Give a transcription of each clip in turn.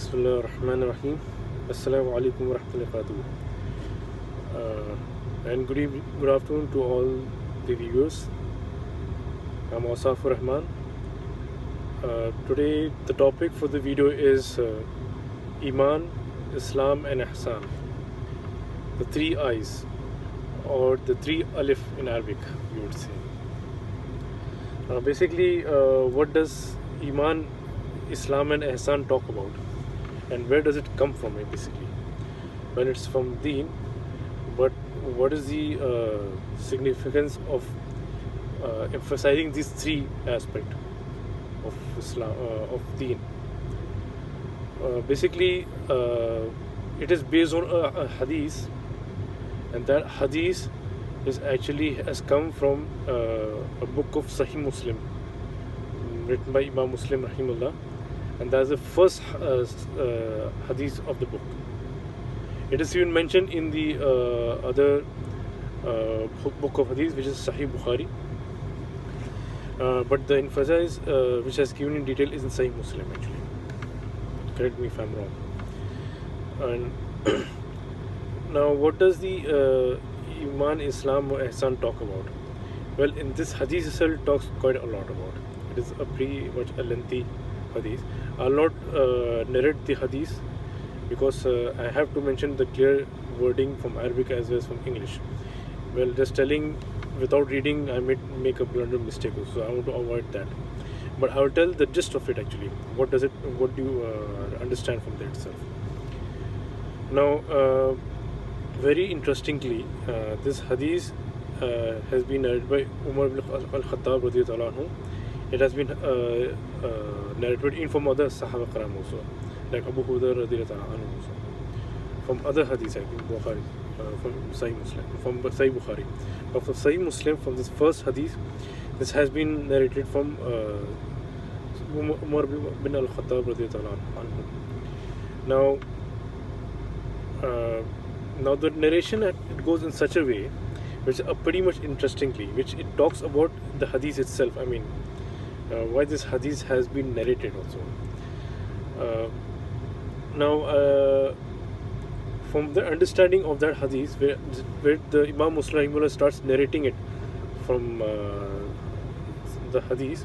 Bismillah ar-Rahman ar-Rahim. Assalamu alaikum wa rahmatullahi and good afternoon to all the viewers. I'm Asaf Rahman. Today the topic for the video is Iman, Islam and Ihsan. The three I's, or the three Alif in Arabic, you would say. Basically, what does Iman, Islam and Ihsan talk about? And where does it come from, basically? When it's from Deen, but what is the significance of emphasizing these three aspects of Islam, of Deen? Basically, it is based on a hadith, and that hadith has come from a book of Sahih Muslim, written by Imam Muslim rahimahullah, and that's the first hadith of the book. It is even mentioned in the other book of hadith, which is Sahih Bukhari, but the emphasis which has given in detail is in Sahih Muslim, actually. Correct me if I'm wrong. And now, what does the Iman, Islam, or Ihsan talk about? Well, in this hadith itself talks quite a lot about it. It is a pretty much a lengthy hadith. I'll not narrate the hadith because I have to mention the clear wording from Arabic as well as from English. Well, just telling without reading, I may make a blunder mistake, so I want to avoid that. But I will tell the gist of it, actually. What do you understand from that itself? Now, very interestingly, this hadith has been narrated by Umar ibn al-Khattab radiyallahu anhu. It has been narrated in from other Sahaba Karam also, like Abu Hurairah radiyallahu anhu also. From other hadiths, I think, Bukhari, from Sahih Muslim, from Sahih Bukhari. But from Sahih Muslim, from this first hadith, this has been narrated from Umar ibn al-Khattab radiyallahu anhu. Now the narration, it goes in such a way, which pretty much interestingly, which it talks about the hadith itself. I mean, why this hadith has been narrated also. Now, from the understanding of that hadith, where the Imam Muslim starts narrating it from the hadith,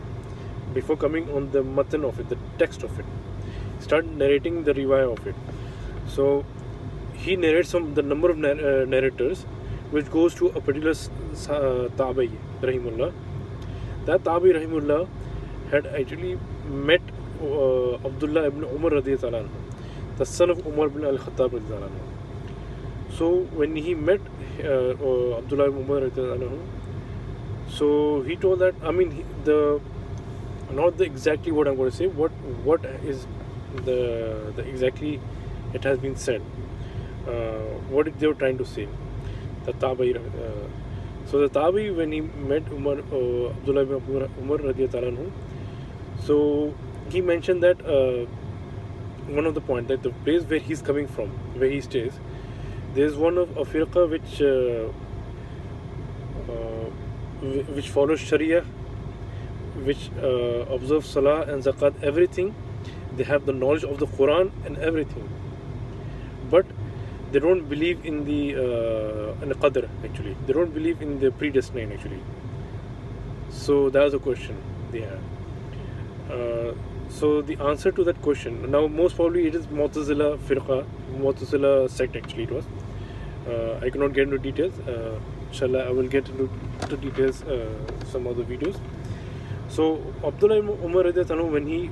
before coming on the matan of it, the text of it, start narrating the riwayah of it. So he narrates the number of narrators, which goes to a particular Tabi rahimullah. That Tabi rahimullah had actually met Abdullah ibn Umar radiyallahu anhu, the son of Umar ibn al-Khattab radiyallahu anhu. So when he met Abdullah ibn Umar radiyallahu anhu, so he told that, I mean, not exactly what I'm going to say, what is the exactly it has been said, what they were trying to say, the Tabi. So the Tabi, when he met Abdullah ibn Umar radiyallahu anhu, so he mentioned that one of the points, that the place where he's coming from, where he stays, there's one of a firqa which follows Sharia, which observes Salah and Zakat, everything. They have the knowledge of the Quran and everything, but they don't believe in the Qadr, actually. They don't believe in the predestined, actually. So that was a question they had. So the answer to that question, now most probably it is Mu'tazila firqa, Mu'tazila sect, actually it was. I cannot get into details. Inshallah, I will get into details some other videos. So Abdullah ibn Umar radiyallahu anhu, when he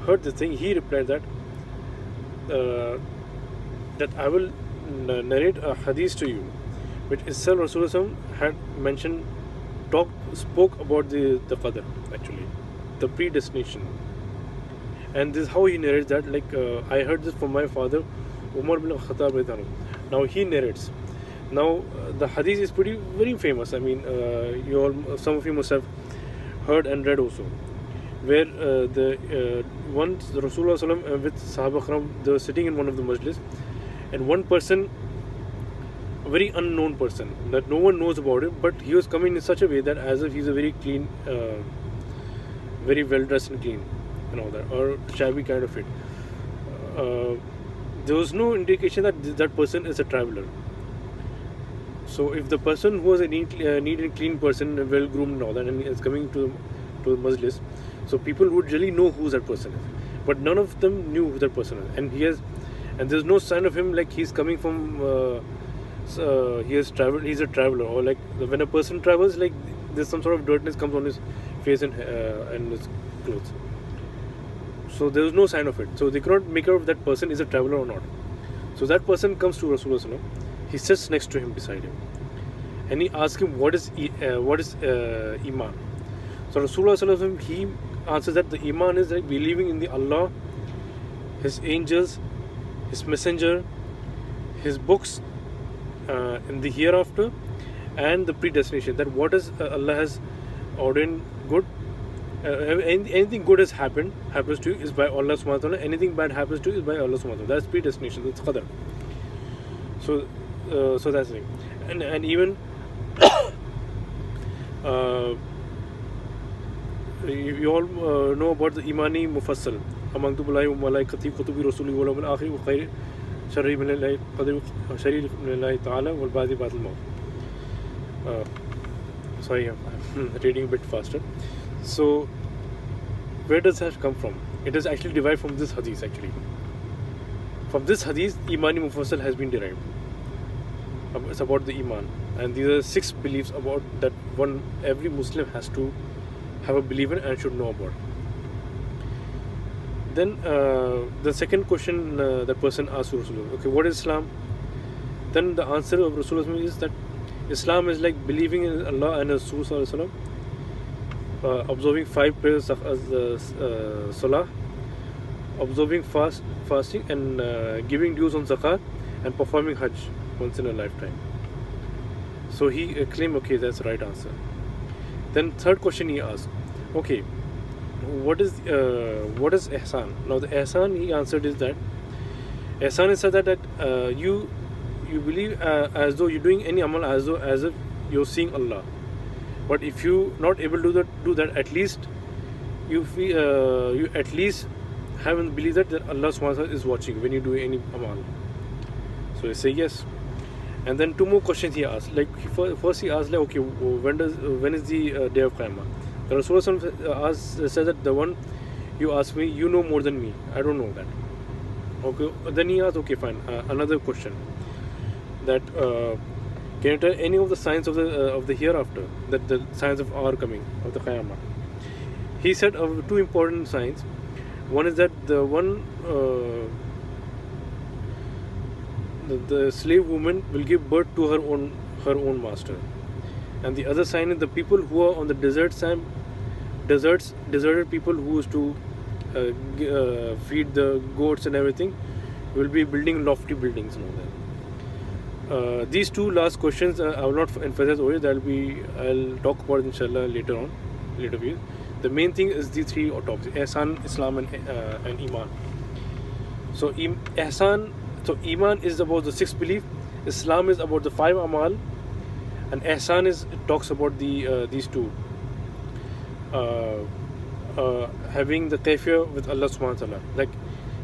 heard this thing, he replied that I will narrate a hadith to you, which itself Rasulullah had mentioned, spoke about the Qadr, actually, the predestination. And this is how he narrates that, like, I heard this from my father, Umar ibn Khattab radiyallahu anhu. Now he narrates. Now the hadith is very famous. I mean, some of you must have heard and read also, where once the Rasulullah with Sahaba Karam, they were sitting in one of the majlis, and one person, a very unknown person that no one knows about it, but he was coming in such a way that as if he's a very clean, very well dressed and clean, and all that, or shabby kind of it. uh, there was no indication that that person is a traveler. So if the person who was a neat and clean person, well groomed and all that, and is coming to the majlis, so people would really know who that person is. But none of them knew who that person is, and there's no sign of him like he's coming from. He has traveled. He's a traveler, or like when a person travels, like there's some sort of dirtiness comes on his face and his clothes. So there was no sign of it. So they cannot make out if that person is a traveler or not. So that person comes to Rasulullah. He sits next to him, beside him, and he asks him what is Iman. So Rasulullah, he answers that the Iman is like believing in the Allah, His angels, His messenger, His books, in the hereafter, and the predestination. That what is Allah has ordained good. Anything good happens to you is by Allah subhanahu wa ta'ala. Anything bad happens to you is by Allah subhanahu wa ta'ala. That's predestination. That's qadar. So that's the thing. And even you all know about the Imani Mufassal. Among the Malaikati Kutubi Rasuli wal Akhir wa Khair Sharri min Allah Qadr Sharri min Allah Ta'ala wal Badi Batil Maut. Sorry, I'm reading a bit faster. So where does that come from? It is actually derived from this hadith actually. From this hadith, Imani Mufassal has been derived. It's about the Iman, and these are 6 beliefs about that every Muslim has to have a belief in and should know about. Then the second question that person asked Rasulullah, okay, what is Islam? Then the answer of Rasulullah is that Islam is like believing in Allah and Rasul, observing 5 prayers as Salah, observing fasting, and giving dues on zakat, and performing Hajj once in a lifetime. So he claimed, okay, that's the right answer. Then third question he asked, okay, what is Ihsan? Now the Ihsan he answered is that Ihsan is said that you believe as though you're doing any amal as if you're seeing Allah. But if you not able to do that, at least you feel you at least have and believe that Allah subhanahu wa ta'ala is watching when you do any amal. So he say yes. And then 2 more questions he asked. Like first he asked, like, okay, when is the day of Qiyamah? The Rasulullah says that the one you ask me, you know more than me. I don't know that. Okay. Then he asked, okay, fine. Another question. That can you tell any of the signs of the hereafter? That the signs of our coming of the Qiyamah. He said 2 important signs. One is that the slave woman will give birth to her own master, and the other sign is the people who are on the deserted people who used to feed the goats and everything will be building lofty buildings and all that. These 2 last questions I will not emphasize over. I'll talk about it inshallah later views. The main thing is these 3 topics: Ihsan, Islam, and Iman. So Ihsan. So Iman is about the 6th belief, Islam is about the 5 amal, and Ihsan talks about these 2. Having the kafir with Allah subhanahu wa ta'ala. Like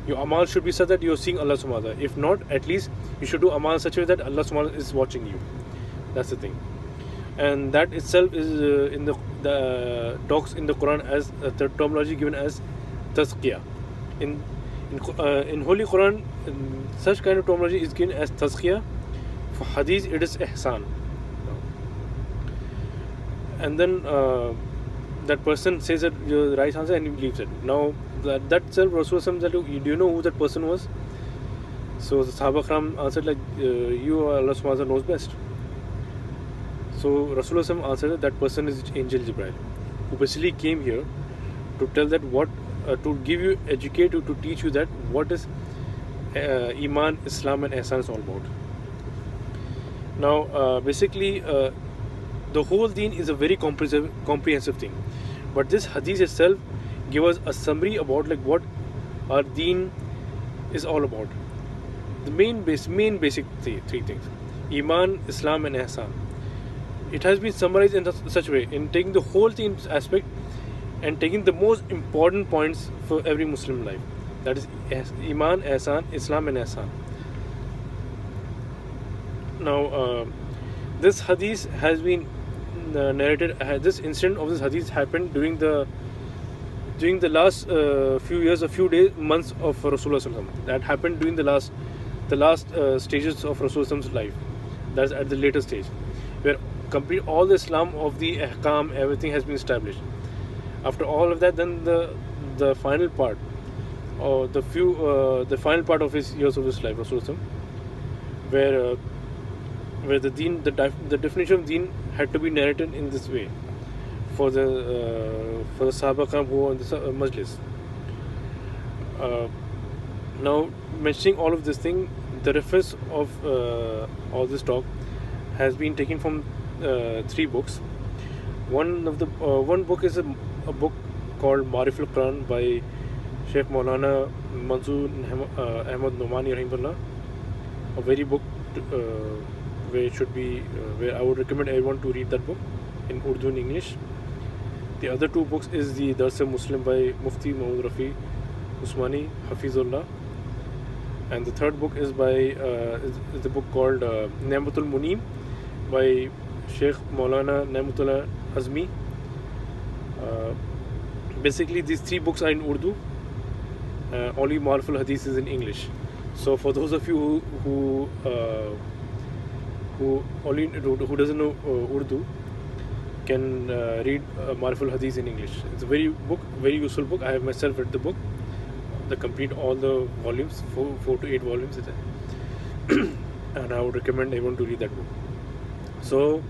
your amal should be such that you're seeing Allah subhanahu wa ta'ala. If not, at least you should do amal in such a way that Allah subhanahu wa ta'ala is watching you. That's the thing. And that itself is in the talks in the Quran as the terminology given as tazkiyah. In Holy Quran, such kind of terminology is given as tazkiyah. For hadith, it is ihsan. And then that person says that you're the right answer and he believes it. Now that self, Rasulullah said, do you know who that person was? So the Sahaba Kram answered like, you Allah subhanahu wa ta'ala knows best. So Rasulullah answered that person is Angel Jibreel, who basically came here to tell that to give you, educate you, to teach you that what is Iman, Islam, and Ihsan is all about. Now, basically, the whole deen is a very comprehensive thing. But this hadith itself gives us a summary about like what our deen is all about. The main basic 3 things: Iman, Islam, and Ihsan. It has been summarized in such a way, in taking the whole thing aspect and taking the most important points for every Muslim life. That is Iman, Ihsan, Islam, and Ihsan. Now, this hadith has been narrated. This incident of this hadith happened during the last few years, a few days, months of Rasulullah Sallallahu Alaihi Wasallam. That happened during the last stages of Rasulullah's life. That's at the later stage, where complete all the Islam of the ahkam, everything has been established. After all of that, then the final part, or the final part of his years of his life, Rasulullah, where the deen, the definition of deen had to be narrated in this way for the Sahaba Karam who were on the majlis. Now, mentioning all of this thing, the reference of all this talk has been taken from 3 books. One book is a book called Marif al-Quran by Sheikh Maulana Mansoor Ahmad Nomani Rahimahullah. A very book where I would recommend everyone to read that book in Urdu and English. The other 2 books is the Dars Muslim by Mufti Muhammad Rafi Usmani Hafizullah, and the 3rd book is the book called Ni'matul Muneem by Sheikh Maulana Ni'matullah Azmi. Basically, these 3 books are in Urdu. Only Marful Hadith is in English. So for those of you who doesn't know Urdu, can read Marful Hadith in English. It's a very useful book. I have myself read the book, all the volumes, 4 to 8 volumes, and I would recommend everyone to read that book. So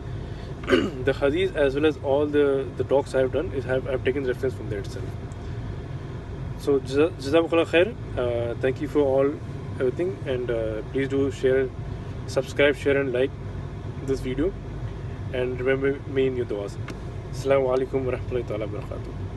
the hadith as well as all the talks I have done I've taken reference from there itself. So Jazakumullah khair. Thank you for everything, and please do subscribe, share and like this video, and remember me in your du'as. Assalamu alaikum wa rahmatullahi wa barakatuh.